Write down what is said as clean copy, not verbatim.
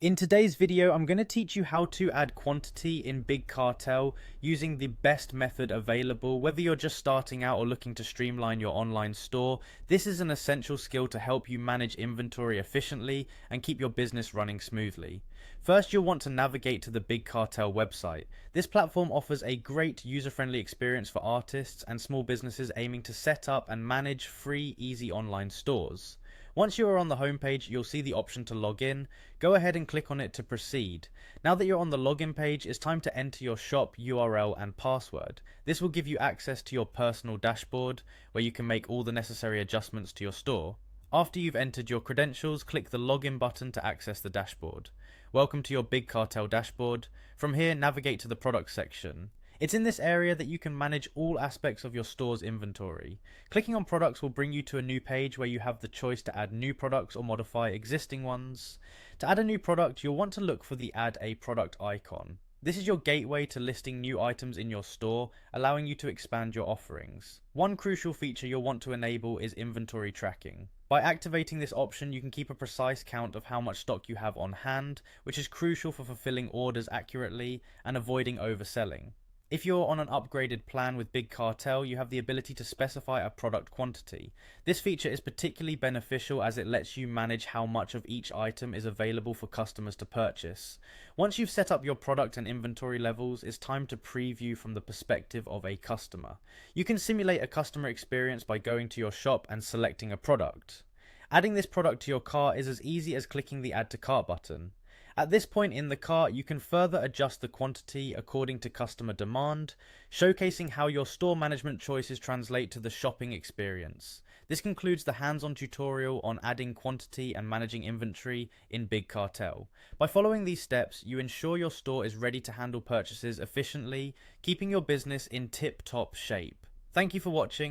In today's video, I'm going to teach you how to add quantity in Big Cartel using the best method available. Whether you're just starting out or looking to streamline your online store, this is an essential skill to help you manage inventory efficiently and keep your business running smoothly. First, you'll want to navigate to the Big Cartel website. This platform offers a great user-friendly experience for artists and small businesses aiming to set up and manage free, easy online stores. Once you are on the homepage, you'll see the option to log in. Go ahead and click on it to proceed. Now that you're on the login page, it's time to enter your shop URL and password. This will give you access to your personal dashboard, where you can make all the necessary adjustments to your store. After you've entered your credentials, click the login button to access the dashboard. Welcome to your Big Cartel dashboard. From here, navigate to the products section. It's in this area that you can manage all aspects of your store's inventory. Clicking on products will bring you to a new page where you have the choice to add new products or modify existing ones. To add a new product, you'll want to look for the Add a Product icon. This is your gateway to listing new items in your store, allowing you to expand your offerings. One crucial feature you'll want to enable is inventory tracking. By activating this option, you can keep a precise count of how much stock you have on hand, which is crucial for fulfilling orders accurately and avoiding overselling. If you're on an upgraded plan with Big Cartel, you have the ability to specify a product quantity. This feature is particularly beneficial as it lets you manage how much of each item is available for customers to purchase. Once you've set up your product and inventory levels, it's time to preview from the perspective of a customer. You can simulate a customer experience by going to your shop and selecting a product. Adding this product to your cart is as easy as clicking the Add to Cart button. At this point in the cart, you can further adjust the quantity according to customer demand, showcasing how your store management choices translate to the shopping experience. This concludes the hands-on tutorial on adding quantity and managing inventory in Big Cartel. By following these steps, you ensure your store is ready to handle purchases efficiently, keeping your business in tip-top shape. Thank you for watching.